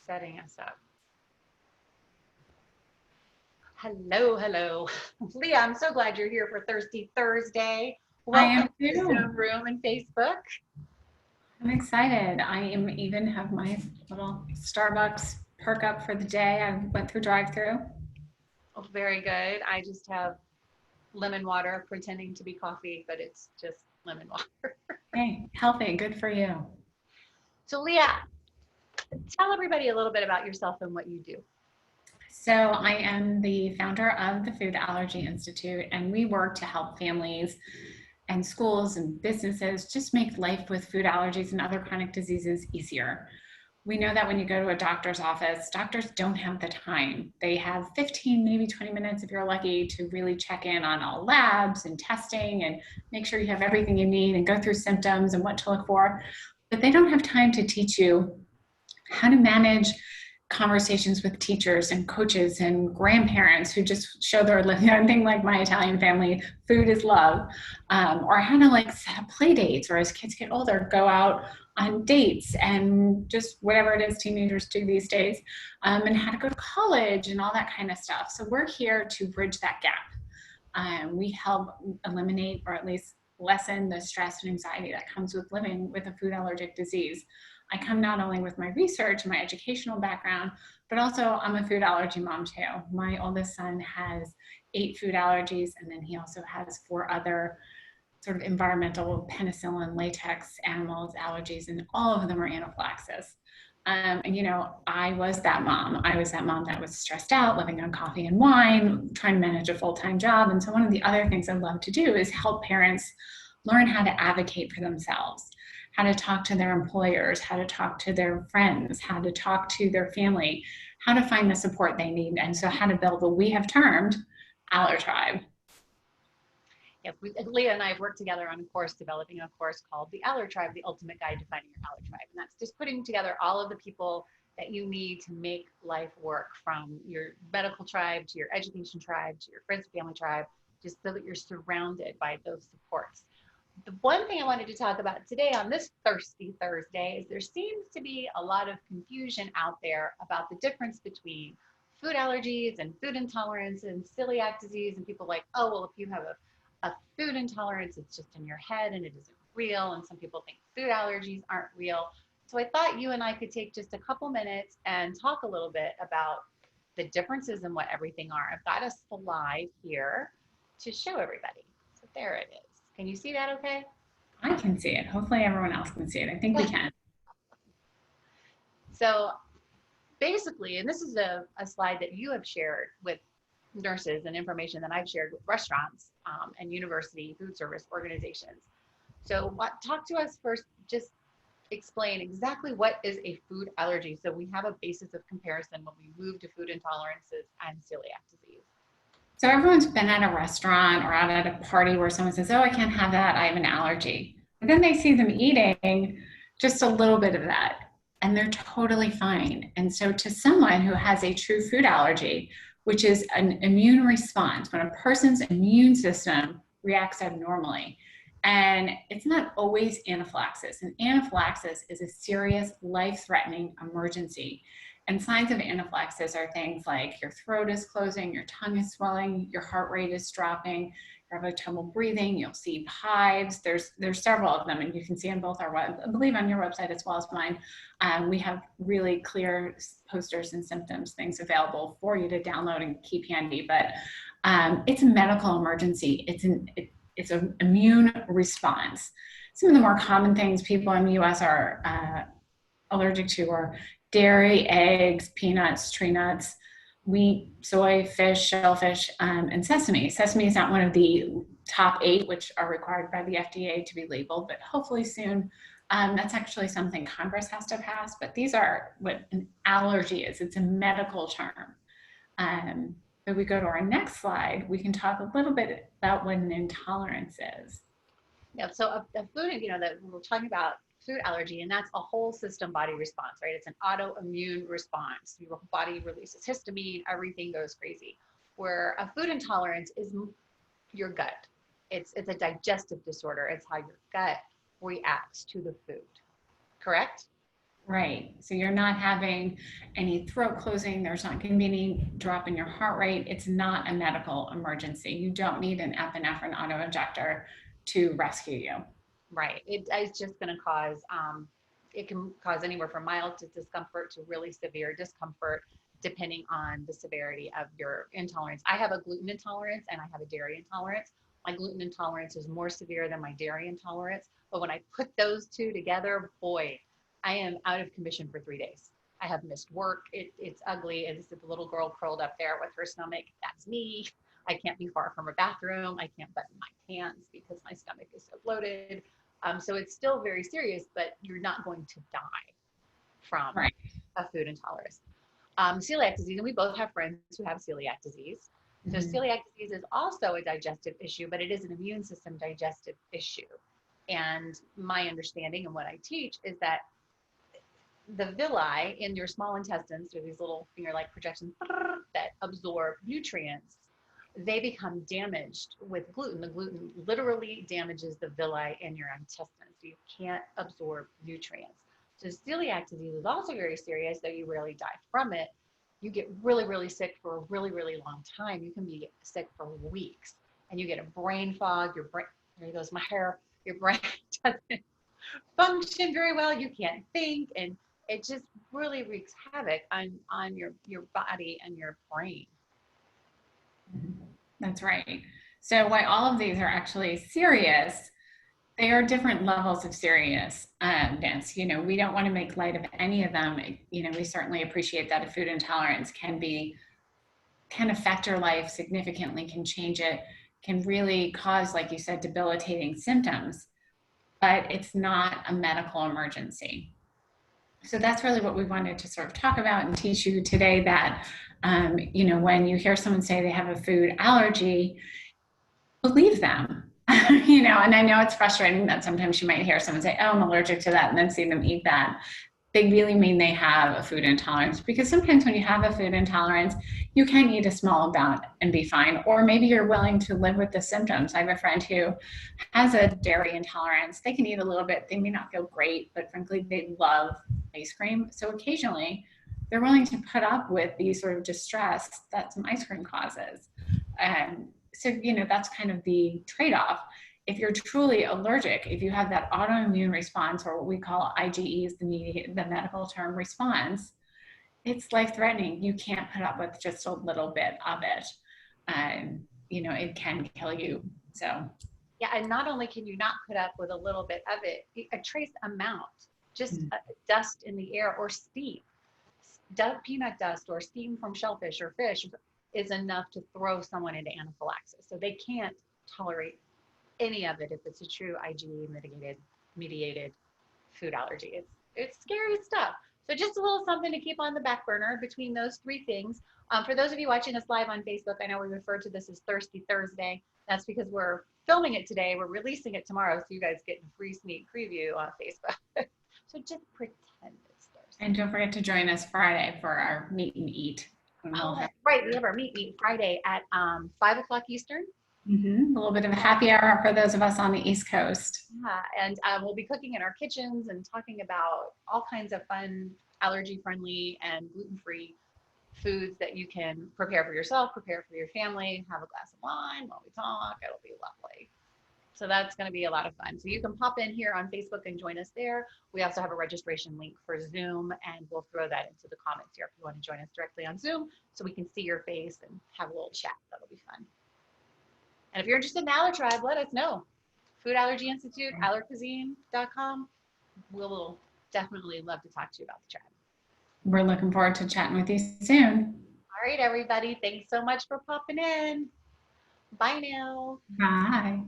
Setting us up. Hello, hello. Leah, I'm so glad you're here for Thirsty Thursday. I am Welcome to too. Zoom Room and Facebook. I'm excited. I am even have my little Starbucks perk up for the day. I went through drive-through. Oh, very good. I just have lemon water pretending to be coffee, but it's just lemon water. Hey, healthy, good for you. So, Leah, tell everybody a little bit about yourself and what you do. So I am the founder of the Food Allergy Institute, and we work to help families and schools and businesses just make life with food allergies and other chronic diseases easier. We know that when you go to a doctor's office, doctors don't have the time. They have 15, maybe 20 minutes if you're lucky to really check in on all labs and testing and make sure you have everything you need and go through symptoms and what to look for. But they don't have time to teach you how to manage conversations with teachers and coaches and grandparents who just show their one thing like my Italian family, food is love, or how to like set up play dates, or as kids get older, go out on dates and just whatever it is teenagers do these days, and how to go to college and all that kind of stuff. So we're here to bridge that gap. We help eliminate or at least lessen the stress and anxiety that comes with living with a food allergic disease. I come not only with my research and my educational background, but also I'm a food allergy mom too. My oldest son has 8 food allergies, and then he also has 4 other sort of environmental penicillin, latex, animals allergies, and all of them are anaphylaxis. I was that mom. I was that mom that was stressed out, living on coffee and wine, trying to manage a full-time job. And so one of the other things I love to do is help parents learn how to advocate for themselves, how to talk to their employers, how to talk to their friends, how to talk to their family, how to find the support they need. And so how to build what we have termed Allertribe. Yeah, Leah and I have worked together on a course, developing a course called The Allertribe, the Ultimate Guide to Finding Your Allertribe. And that's just putting together all of the people that you need to make life work, from your medical tribe to your education tribe to your friends and family tribe, just so that you're surrounded by those supports. The one thing I wanted to talk about today on this Thirsty Thursday is there seems to be a lot of confusion out there about the difference between food allergies and food intolerance and celiac disease. And people like, oh, well, if you have a food intolerance, it's just in your head and it isn't real. And some people think food allergies aren't real. So I thought you and I could take just a couple minutes and talk a little bit about the differences in what everything are. I've got a slide here to show everybody. So there it is. Can you see that okay? I can see it. Hopefully everyone else can see it. I think we can. So basically, and this is a slide that you have shared with nurses and information that I've shared with restaurants and university food service organizations. So talk to us first, just explain exactly what is a food allergy so we have a basis of comparison when we move to food intolerances and celiac disease. So everyone's been at a restaurant or out at a party where someone says, "Oh, I can't have that. I have an allergy." And then they see them eating just a little bit of that, and they're totally fine. And so to someone who has a true food allergy, which is an immune response, when a person's immune system reacts abnormally, and it's not always anaphylaxis. And anaphylaxis is a serious life-threatening emergency. And signs of anaphylaxis are things like your throat is closing, your tongue is swelling, your heart rate is dropping, you're having trouble breathing, you'll see hives. There's several of them, and you can see on both our web, I believe on your website as well as mine. We have really clear posters and symptoms, things available for you to download and keep handy. But it's a medical emergency. It's an immune response. Some of the more common things people in the U.S. are allergic to are dairy, eggs, peanuts, tree nuts, wheat, soy, fish, shellfish, and sesame. Sesame is not one of the top 8, which are required by the FDA to be labeled, but hopefully soon. That's actually something Congress has to pass, but these are what an allergy is. It's a medical term. If we go to our next slide, we can talk a little bit about what an intolerance is. Yeah, so a food, that we're talking about food allergy, and that's a whole system body response, right? It's an autoimmune response. Your body releases histamine, everything goes crazy. Where a food intolerance is your gut. It's a digestive disorder. It's how your gut reacts to the food. Correct? Right. So you're not having any throat closing. There's not going to be any drop in your heart rate. It's not a medical emergency. You don't need an epinephrine autoinjector to rescue you. Right. It's just going to cause, it can cause anywhere from mild to discomfort to really severe discomfort, depending on the severity of your intolerance. I have a gluten intolerance and I have a dairy intolerance. My gluten intolerance is more severe than my dairy intolerance. But when I put those two together, boy, I am out of commission for 3 days. I have missed work. It's ugly. It's the little girl curled up there with her stomach. That's me. I can't be far from a bathroom. I can't button my pants because my stomach is so bloated. So it's still very serious, but you're not going to die from Right. a food intolerance. Celiac disease, and we both have friends who have celiac disease. So Mhm. celiac disease is also a digestive issue, but it is an immune system digestive issue. And my understanding and what I teach is that the villi in your small intestines, or these little finger-like projections that absorb nutrients, they become damaged with gluten. The gluten literally damages the villi in your intestines, so you can't absorb nutrients. So celiac disease is also very serious, though you rarely die from it. You get really, really sick for a really, really long time. You can be sick for weeks, and you get a brain fog. Your brain, there goes my hair. Your brain doesn't function very well. You can't think, and it just really wreaks havoc on your body and your brain. That's right. So why all of these are actually serious, they are different levels of seriousness. You know, we don't want to make light of any of them. You know, we certainly appreciate that a food intolerance can affect your life significantly, can change it, can really cause, like you said, debilitating symptoms, but it's not a medical emergency. So that's really what we wanted to sort of talk about and teach you today, that you know, when you hear someone say they have a food allergy, believe them. You know, and I know it's frustrating that sometimes you might hear someone say, oh, I'm allergic to that, and then see them eat that. They really mean they have a food intolerance, because sometimes when you have a food intolerance, you can eat a small amount and be fine, or maybe you're willing to live with the symptoms. I have a friend who has a dairy intolerance. They can eat a little bit, they may not feel great, but frankly they love ice cream, so occasionally they're willing to put up with the sort of distress that some ice cream causes. So you know, that's kind of the trade-off. If you're truly allergic, if you have that autoimmune response, or what we call IgEs, the medical term response, it's life-threatening. You can't put up with just a little bit of it. You know, it can kill you. So, Yeah, and not only can you not put up with a little bit of it, a trace amount, just dust in the air or steam, peanut dust or steam from shellfish or fish is enough to throw someone into anaphylaxis. So they can't tolerate any of it if it's a true IgE mediated food allergy. It's scary stuff. So just a little something to keep on the back burner between those three things. For those of you watching us live on Facebook, I know we refer to this as Thirsty Thursday. That's because we're filming it today. We're releasing it tomorrow, so you guys get a free sneak preview on Facebook. So just pretend it's Thursday. and don't forget to join us Friday for our meet and eat. And we'll Oh, have right. We have our meet Friday at 5 o'clock Eastern. a little bit of a happy hour for those of us on the East Coast. Yeah, and we'll be cooking in our kitchens and talking about all kinds of fun, allergy-friendly and gluten-free foods that you can prepare for yourself, prepare for your family, have a glass of wine while we talk. It'll be lovely. So that's going to be a lot of fun. So you can pop in here on Facebook and join us there. We also have a registration link for Zoom, and we'll throw that into the comments here if you want to join us directly on Zoom so we can see your face and have a little chat. That'll be fun. And if you're interested in Aller Tribe, let us know. Food Allergy Institute, allercuisine.com. We'll definitely love to talk to you about the tribe. We're looking forward to chatting with you soon. All right, everybody. Thanks so much for popping in. Bye now. Bye.